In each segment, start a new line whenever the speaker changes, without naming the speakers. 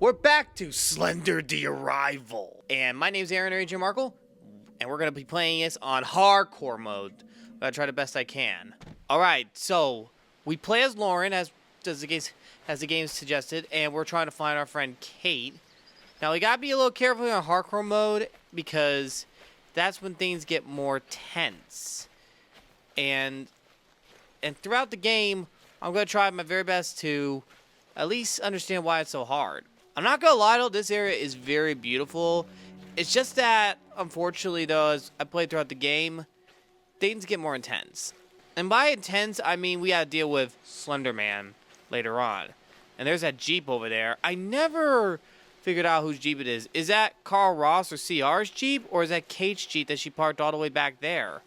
We're back to Slender the Arrival. And my name's Aaron or ajmarkle, and we're going to be playing this on hardcore mode. I'm going to try the best I can. Alright, so we play as Lauren, as the game suggested, and we're trying to find our friend Kate. Now, we got to be a little careful in hardcore mode, because that's when things get more tense. And throughout the game, I'm going to try my very best to at least understand why it's so hard. I'm not going to lie though, this area is very beautiful. It's just that, unfortunately though, as I played throughout the game, things get more intense. And by intense, I mean we got to deal with Slenderman later on. And there's that Jeep over there. I never figured out whose Jeep it is. Is that Carl Ross or CR's Jeep? Or is that Kate's Jeep that she parked all the way back there?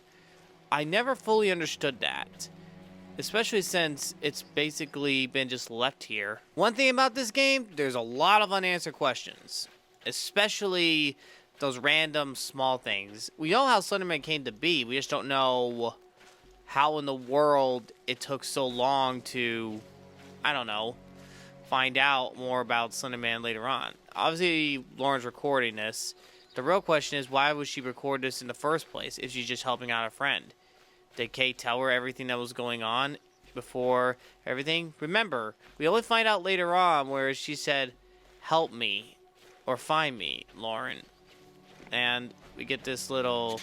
I never fully understood that. Especially since it's basically been just left here. One thing about this game, there's a lot of unanswered questions. Especially those random small things. We know how Slenderman came to be. We just don't know how in the world it took so long to, I don't know, find out more about Slenderman later on. Obviously, Lauren's recording this. The real question is, why would she record this in the first place if she's just helping out a friend? Did Kate tell her everything that was going on before everything? Remember, we only find out later on where she said, help me, or find me, Lauren. And we get this little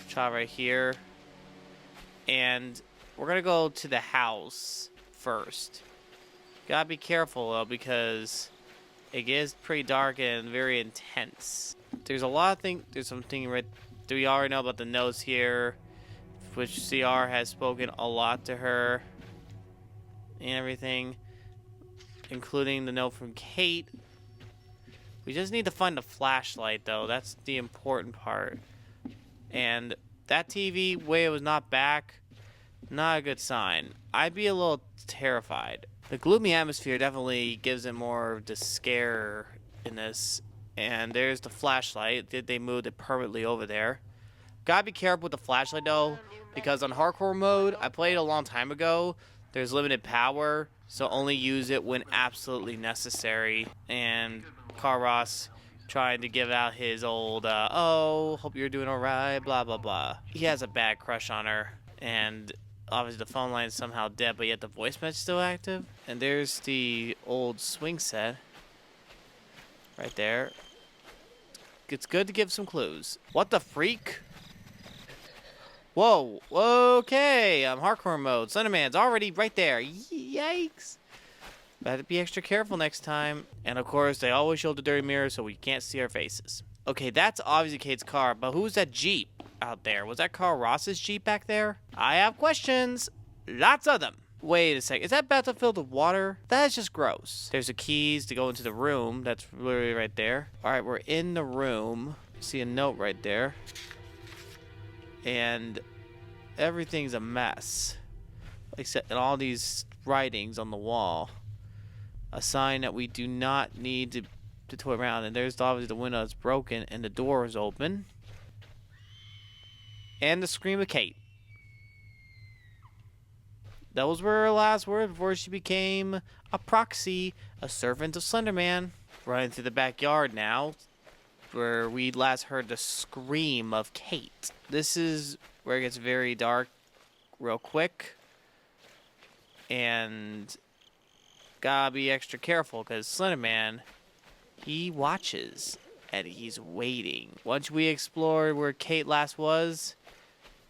child right here. And we're going to go to the house first. Gotta be careful, though, because it gets pretty dark and very intense. There's a lot of things, there's something right, do we already know about the notes here? Which CR has spoken a lot to her and everything, including the note from Kate. We just need to find the flashlight, though. That's the important part. And that TV, way it was not back, not a good sign. I'd be a little terrified. The gloomy atmosphere definitely gives it more of the scare in this. And there's the flashlight. Did they move it permanently over there? Gotta be careful with the flashlight though, because on hardcore mode, I played a long time ago, there's limited power, so only use it when absolutely necessary. And Carl Ross trying to give out his old, oh, hope you're doing alright, blah blah blah. He has a bad crush on her, and obviously the phone line is somehow dead, but yet the voice message is still active. And there's the old swing set, right there. It's good to give some clues. What the freak? Whoa, okay, hardcore mode. Slenderman's already right there. Yikes. Better be extra careful next time. And of course, they always show the dirty mirror so we can't see our faces. Okay, that's obviously Kate's car, but who's that Jeep out there? Was that Carl Ross's Jeep back there? I have questions. Lots of them. Wait a sec, is that bathtub filled with water? That is just gross. There's the keys to go into the room. That's literally right there. Alright, we're in the room. See a note right there. And everything's a mess, except all these writings on the wall. A sign that we do not need to toy around. And there's obviously the window that's broken and the door is open. And the scream of Kate. Those were her last words before she became a proxy, a servant of Slenderman. Running through the backyard now, where we last heard the scream of Kate. This is where it gets very dark real quick. And gotta be extra careful because Slenderman, he watches and he's waiting. Once we explore where Kate last was,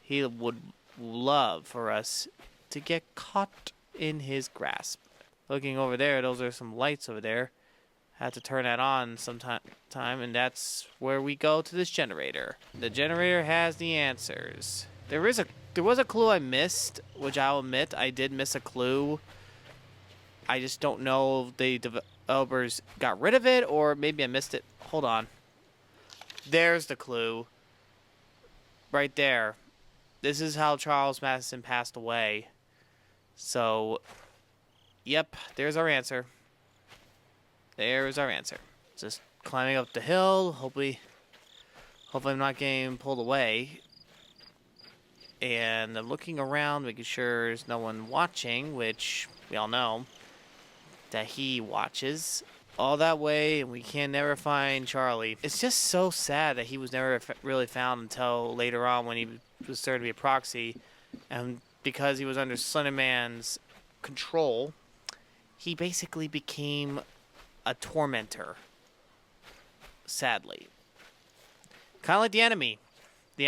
he would love for us to get caught in his grasp. Looking over there, those are some lights over there. Had to turn that on sometime, and that's where we go to this generator. The generator has the answers. There was a clue I missed, which I'll admit I did miss a clue. I just don't know if the developers got rid of it, or maybe I missed it. Hold on. There's the clue. Right there. This is how Charles Madison passed away. So, yep, there's our answer. There's our answer. Just climbing up the hill. Hopefully I'm not getting pulled away. And I'm looking around, making sure there's no one watching, which we all know that he watches. all that way, and we can never find Charlie. It's just so sad that he was never really found until later on when he was started to be a proxy, and because he was under Slenderman's control, he basically became a tormentor. Sadly, kind of like the enemy. The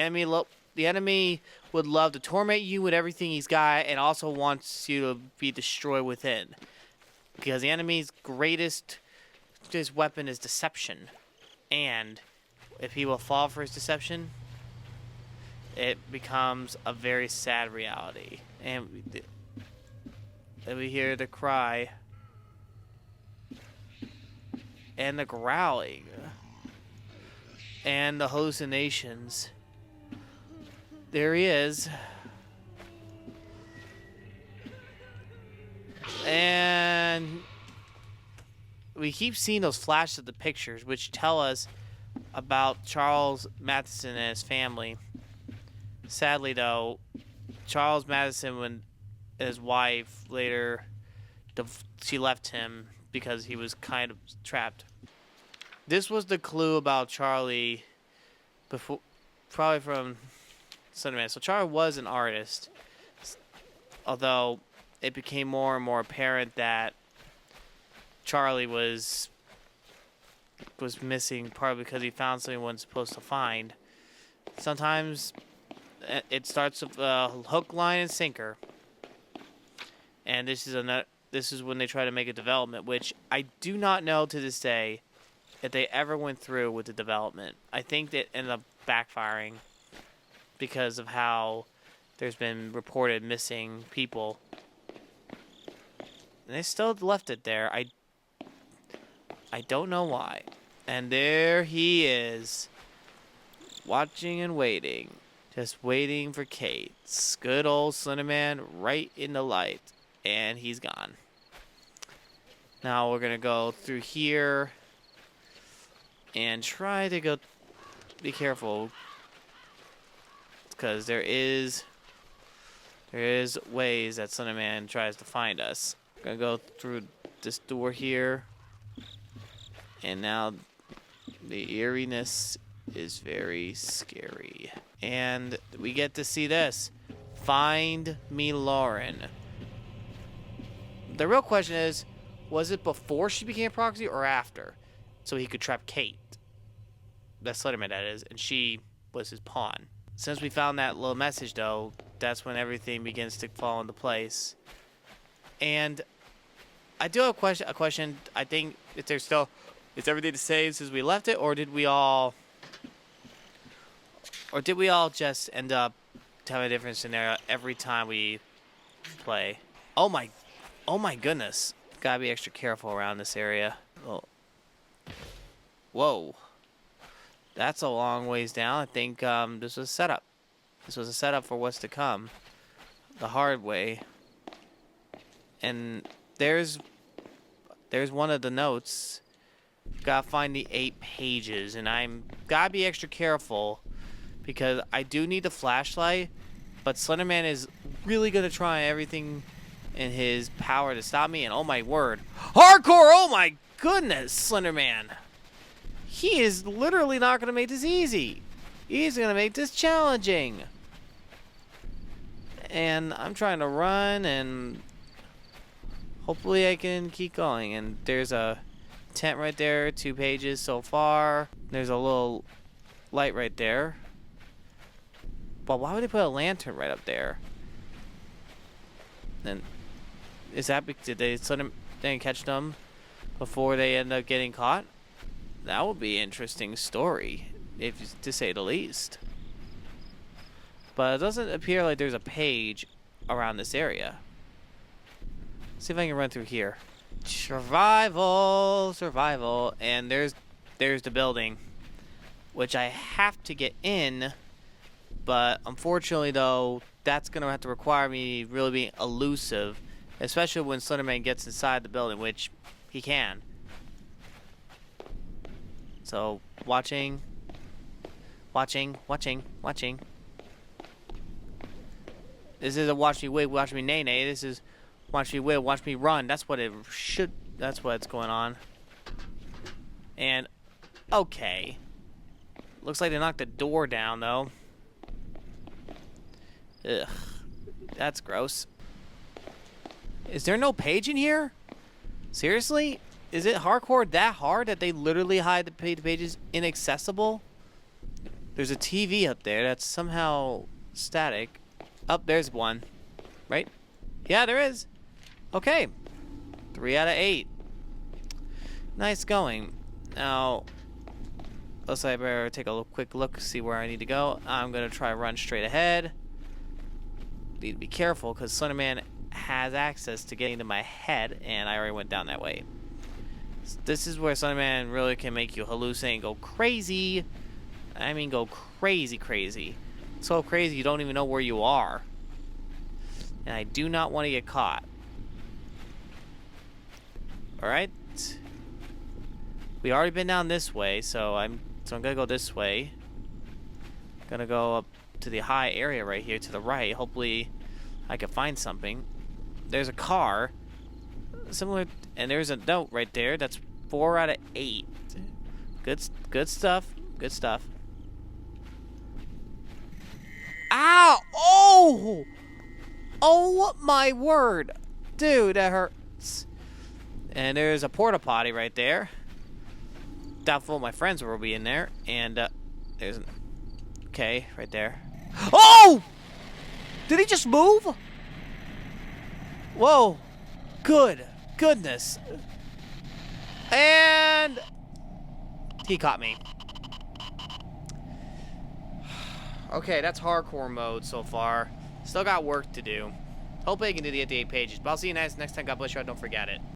enemy would love to torment you with everything he's got, and also wants you to be destroyed within. Because the enemy's greatest weapon is deception, and if he will fall for his deception, it becomes a very sad reality. And we hear the cry and the growling and the hallucinations. There he is. And we keep seeing those flashes of the pictures, which tell us about Charles Matheson and his family. Sadly, though, Charles Matheson, when his wife later, she left him because he was kind of trapped. This was the clue about Charlie, before, probably from Slenderman. So Charlie was an artist, although it became more and more apparent that Charlie was missing, partly because he found something he wasn't supposed to find. Sometimes it starts with a hook, line, and sinker, and this is when they try to make a development, which I do not know to this day if they ever went through with the development. I think that ended up backfiring because of how there's been reported missing people. And they still left it there. I don't know why. And there he is, watching and waiting. Just waiting for Kate. Good old Slenderman right in the light. And he's gone. Now we're going to go through here and try to go. Be careful, because there is ways that Slenderman tries to find us. Gonna go through this door here, and now the eeriness is very scary. And we get to see this. Find me Lauren. The real question is, was it before she became a proxy or after? So he could trap Kate. That's Slenderman, that is, and she was his pawn. Since we found that little message, though, that's when everything begins to fall into place. And I do have a question. I think if there's still, is everything the same since we left it, or did we all just end up having a different scenario every time we play? Oh my goodness! Gotta be extra careful around this area. Oh. Whoa. That's a long ways down. I think this was a setup. This was a setup for what's to come. The hard way. And there's one of the notes. Gotta find the 8 pages. And I'm gotta be extra careful, because I do need the flashlight. But Slenderman is really gonna try everything in his power to stop me. And oh my word. Hardcore! Oh my goodness, Slenderman. He is literally not going to make this easy. He's going to make this challenging. And I'm trying to run, and hopefully I can keep going. And there's a tent right there, 2 pages so far. There's a little light right there. But why would they put a lantern right up there? And is that, did they catch them before they end up getting caught? That would be an interesting story, to say the least. But it doesn't appear like there's a page around this area. Let's see if I can run through here. Survival, survival, and there's the building, which I have to get in. But unfortunately, though, that's gonna have to require me really being elusive, especially when Slenderman gets inside the building, which he can. So, watching. This is a watch me wait, watch me nay. This is watch me wait, watch me run. That's what it's going on. And, okay. Looks like they knocked the door down, though. Ugh. That's gross. Is there no page in here? Seriously? Is it hardcore that hard that they literally hide the pages inaccessible? There's a TV up there that's somehow static. Oh, there's one. Right? Yeah, there is. Okay. 3 out of 8. Nice going. Now, looks like I better take a quick look, see where I need to go. I'm going to try to run straight ahead. Need to be careful because Slenderman has access to getting to my head, and I already went down that way. So this is where Slenderman really can make you hallucinate and go crazy. I mean, go crazy, crazy. So crazy you don't even know where you are. And I do not want to get caught. Alright. We already been down this way, so I'm gonna go this way. Gonna go up to the high area right here to the right. Hopefully I can find something. There's a car. Similar, and there's a note right there. That's 4 out of 8. Good stuff. Good stuff. Ow! Oh! Oh my word. Dude, that hurts. And there's a porta potty right there. Doubtful my friends will be in there. And there's an... Okay, right there. Oh! Did he just move? Whoa. Goodness. And... he caught me. Okay, that's hardcore mode so far. Still got work to do. Hopefully I can do the 8 pages. But I'll see you guys next time. God bless you. Don't forget it.